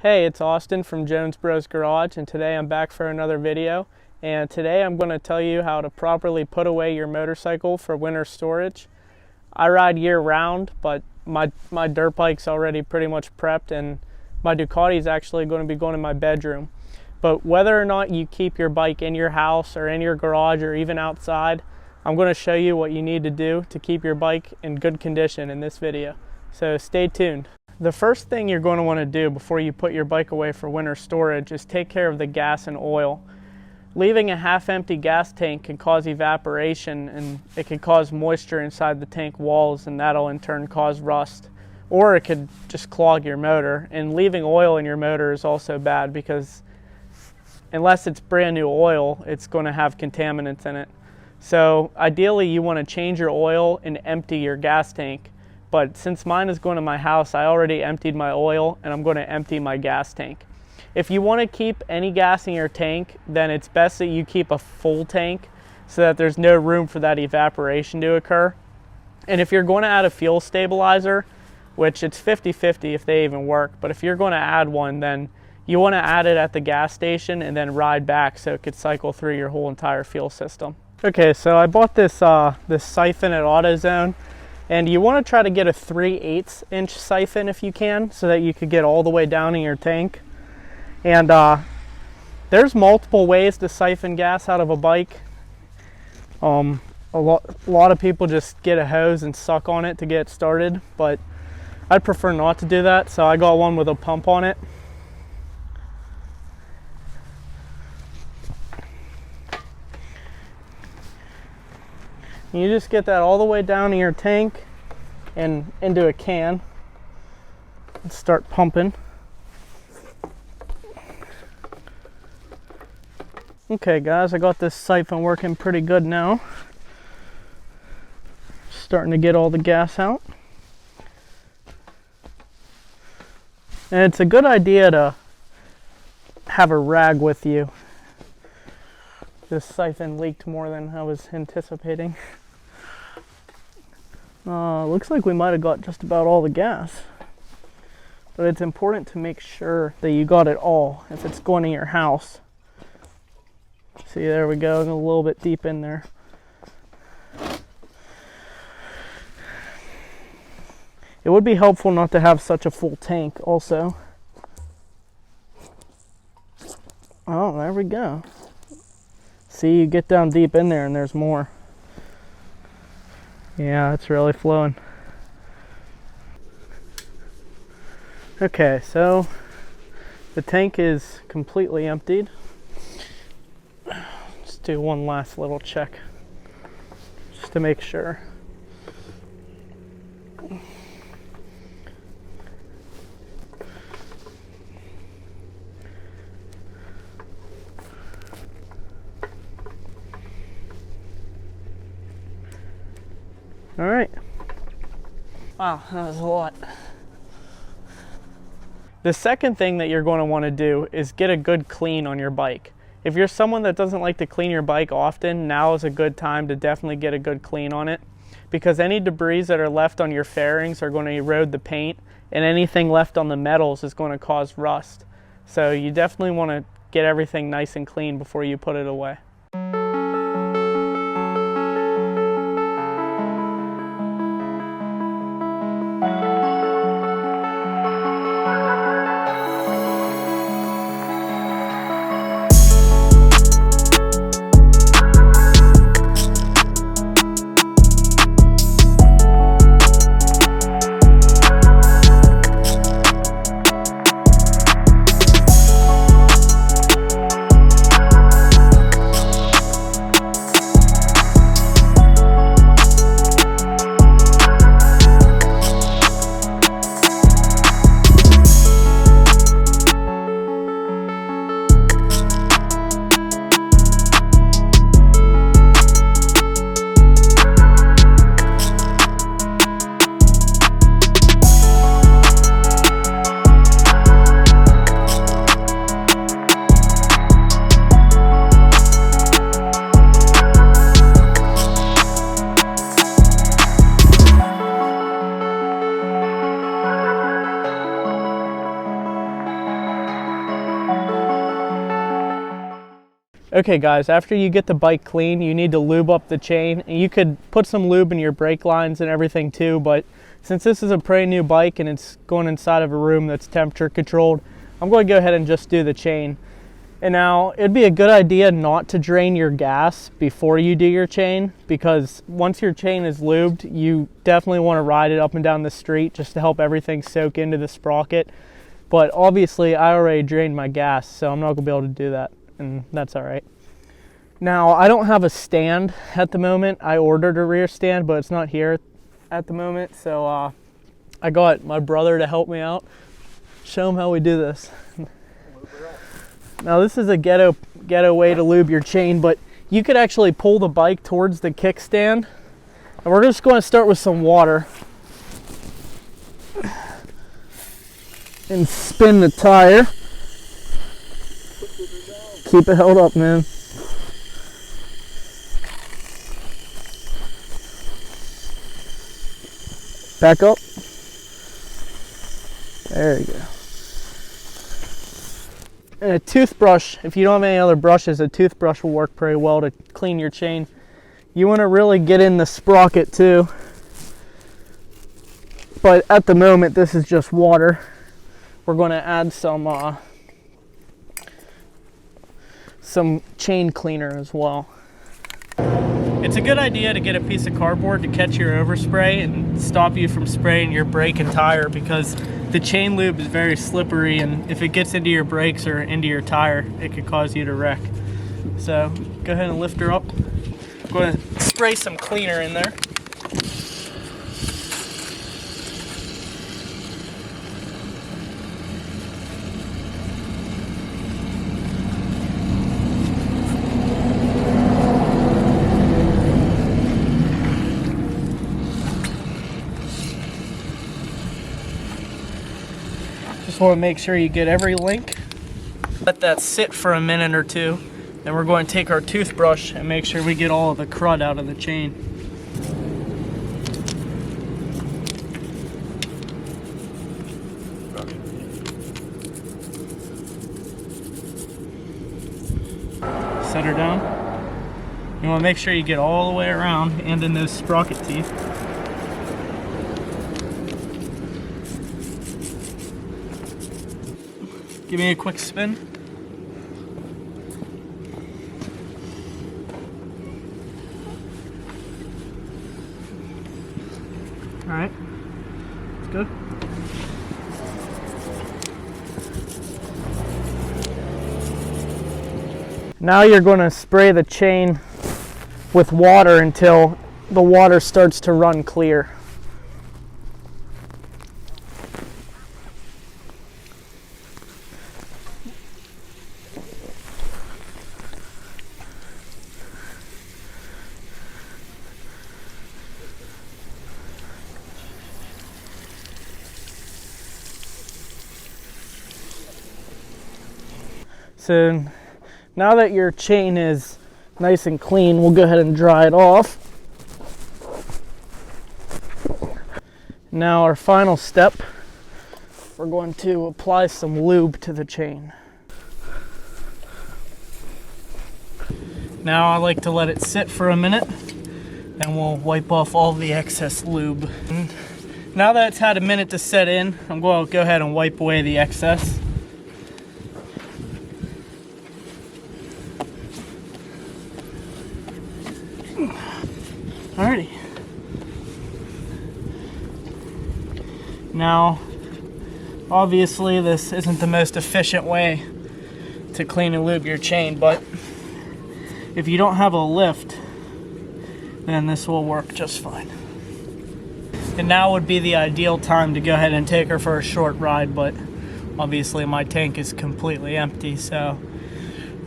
Hey, it's Austin from Jones Bros Garage, and today I'm back for another video. And today I'm going to tell you how to properly put away your motorcycle for winter storage. I ride year round, but my dirt bike's already pretty much prepped, and my Ducati is actually going to be going in my bedroom. But whether or not you keep your bike in your house or in your garage or even outside, I'm going to show you what you need to do to keep your bike in good condition in this video. So stay tuned. The first thing you're going to want to do before you put your bike away for winter storage is take care of the gas and oil. Leaving a half-empty gas tank can cause evaporation, and it can cause moisture inside the tank walls, and that'll in turn cause rust. Or it could just clog your motor. And leaving oil in your motor is also bad because unless it's brand new oil, it's going to have contaminants in it. So ideally you want to change your oil and empty your gas tank. But since mine is going to my house, I already emptied my oil and I'm going to empty my gas tank. If you want to keep any gas in your tank, then it's best that you keep a full tank so that there's no room for that evaporation to occur. And if you're going to add a fuel stabilizer, which it's 50-50 if they even work, but if you're going to add one, then you want to add it at the gas station and then ride back so it could cycle through your whole entire fuel system. Okay, so I bought this siphon at AutoZone, and you want to try to get a 3/8 inch siphon if you can, so that you could get all the way down in your tank. And there's multiple ways to siphon gas out of a bike. A lot of people just get a hose and suck on it to get started, but I'd prefer not to do that, so I got one with a pump on it. You just get that all the way down in your tank and into a can and start pumping. Okay guys, I got this siphon working pretty good now. Starting to get all the gas out. And it's a good idea to have a rag with you. This siphon leaked more than I was anticipating. Looks like we might have got just about all the gas. But it's important to make sure that you got it all if it's going to your house. See, there we go, a little bit deep in there. It would be helpful not to have such a full tank also. Oh, there we go. See, you get down deep in there and there's more. Yeah, it's really flowing. Okay, so the tank is completely emptied. Let's do one last little check just to make sure. All right. Wow, that was a lot. The second thing that you're going to want to do is get a good clean on your bike. If you're someone that doesn't like to clean your bike often, now is a good time to definitely get a good clean on it, because any debris that are left on your fairings are going to erode the paint, and anything left on the metals is going to cause rust. So you definitely want to get everything nice and clean before you put it away. Okay guys, after you get the bike clean, you need to lube up the chain. And you could put some lube in your brake lines and everything too, but since this is a pretty new bike and it's going inside of a room that's temperature controlled, I'm going to go ahead and just do the chain. And now it'd be a good idea not to drain your gas before you do your chain, because once your chain is lubed, you definitely want to ride it up and down the street just to help everything soak into the sprocket. But obviously I already drained my gas, so I'm not going to be able to do that, and that's all right. Now, I don't have a stand at the moment. I ordered a rear stand, but it's not here at the moment, so I got my brother to help me out. Show him how we do this. Now, this is a ghetto way to lube your chain, but you could actually pull the bike towards the kickstand. And we're just going to start with some water and spin the tire. Keep it held up, man. Back up. There you go. And a toothbrush, if you don't have any other brushes, a toothbrush will work pretty well to clean your chain. You want to really get in the sprocket too. But at the moment, this is just water. We're going to add some chain cleaner as well. It's a good idea to get a piece of cardboard to catch your overspray and stop you from spraying your brake and tire, because the chain lube is very slippery, and if it gets into your brakes or into your tire, it could cause you to wreck. So go ahead and lift her up. I'm going to spray some cleaner in there. Just want to make sure you get every link. Let that sit for a minute or two. Then we're going to take our toothbrush and make sure we get all of the crud out of the chain. Set her down. You want to make sure you get all the way around and in those sprocket teeth. Give me a quick spin. All right, that's good. Now you're going to spray the chain with water until the water starts to run clear. So now that your chain is nice and clean, we'll go ahead and dry it off. Now our final step, we're going to apply some lube to the chain. Now I like to let it sit for a minute, and we'll wipe off all the excess lube. And now that it's had a minute to set in, I'm going to go ahead and wipe away the excess. Alrighty. Now, obviously this isn't the most efficient way to clean and lube your chain, but if you don't have a lift, then this will work just fine. And now would be the ideal time to go ahead and take her for a short ride, but obviously my tank is completely empty, so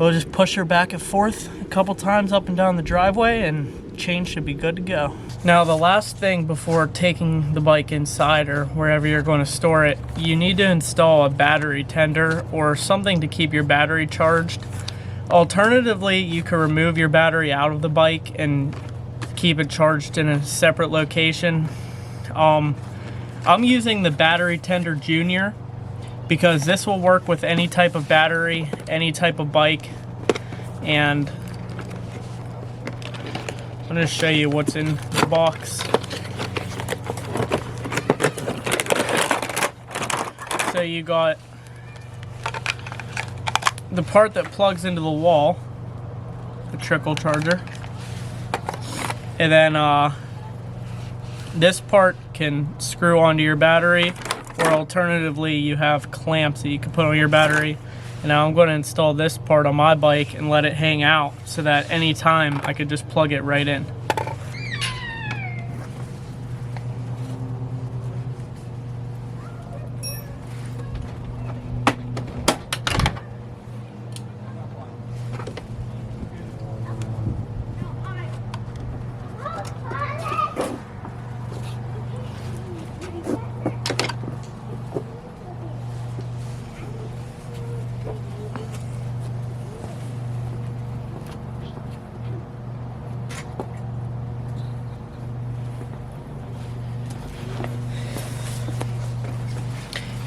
we'll just push her back and forth a couple times up and down the driveway, and chain should be good to go. Now the last thing before taking the bike inside or wherever you're going to store it, you need to install a battery tender or something to keep your battery charged. Alternatively, you can remove your battery out of the bike and keep it charged in a separate location. I'm using the battery tender Junior because this will work with any type of battery, any type of bike. And I'm going to show you what's in the box. So you got the part that plugs into the wall, the trickle charger, and then this part can screw onto your battery, or alternatively you have clamps that you can put on your battery. And now I'm going to install this part on my bike and let it hang out so that anytime I could just plug it right in.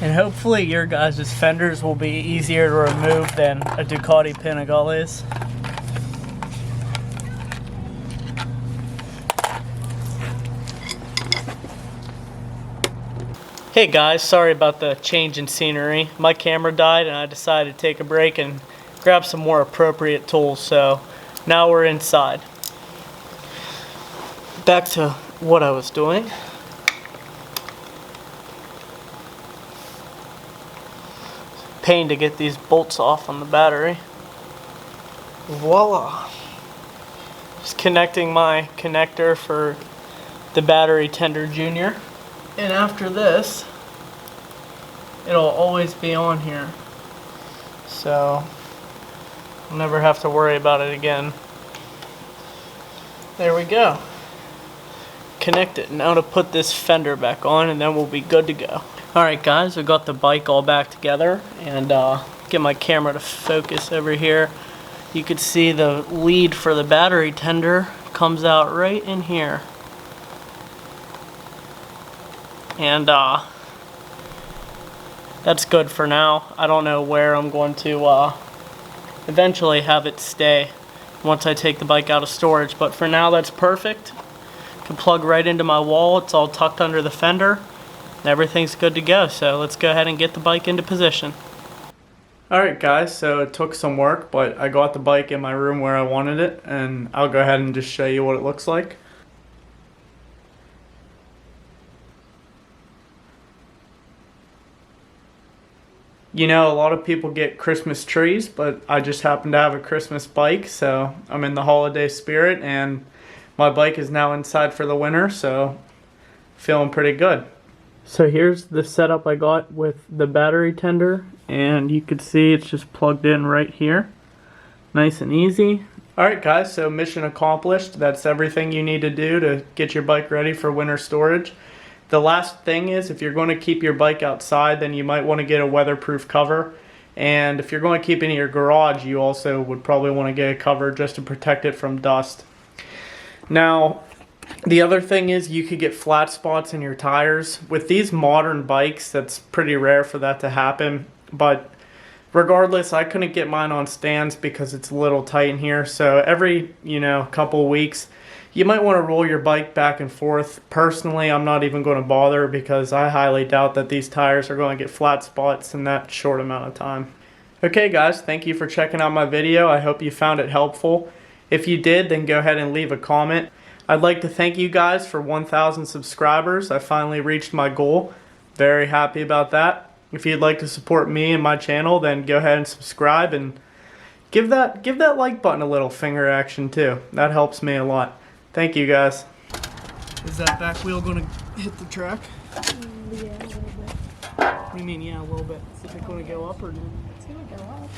And hopefully your guys' fenders will be easier to remove than a Ducati Panigale is. Hey guys, sorry about the change in scenery. My camera died and I decided to take a break and grab some more appropriate tools, so now we're inside. Back to what I was doing. Pain to get these bolts off on the battery. Voila! Just connecting my connector for the battery tender junior. And after this, it'll always be on here. So I'll never have to worry about it again. There we go. Connect it. Now to put this fender back on and then we'll be good to go. Alright guys, we got the bike all back together, and get my camera to focus over here. You could see the lead for the battery tender comes out right in here. And that's good for now. I don't know where I'm going to eventually have it stay once I take the bike out of storage, but for now that's perfect. Can plug right into my wall. It's all tucked under the fender. Everything's good to go, so let's go ahead and get the bike into position. Alright guys, so it took some work, but I got the bike in my room where I wanted it, and I'll go ahead and just show you what it looks like. You know, a lot of people get Christmas trees, but I just happen to have a Christmas bike, so I'm in the holiday spirit, and my bike is now inside for the winter, so feeling pretty good. So here's the setup I got with the battery tender, and you can see it's just plugged in right here. Nice and easy. Alright guys, so mission accomplished. That's everything you need to do to get your bike ready for winter storage. The last thing is, if you're going to keep your bike outside, then you might want to get a weatherproof cover. And if you're going to keep it in your garage, you also would probably want to get a cover just to protect it from dust. Now, the other thing is you could get flat spots in your tires. With these modern bikes, that's pretty rare for that to happen. But regardless, I couldn't get mine on stands because it's a little tight in here. So every, couple of weeks, you might want to roll your bike back and forth. Personally, I'm not even going to bother because I highly doubt that these tires are going to get flat spots in that short amount of time. Okay guys, thank you for checking out my video. I hope you found it helpful. If you did, then go ahead and leave a comment. I'd like to thank you guys for 1,000 subscribers. I finally reached my goal. Very happy about that. If you'd like to support me and my channel, then go ahead and subscribe and give that like button a little finger action too. That helps me a lot. Thank you guys. Is that back wheel going to hit the track? Yeah, a little bit. What do you mean, yeah, a little bit? Is it going to go up or? It's going to go up.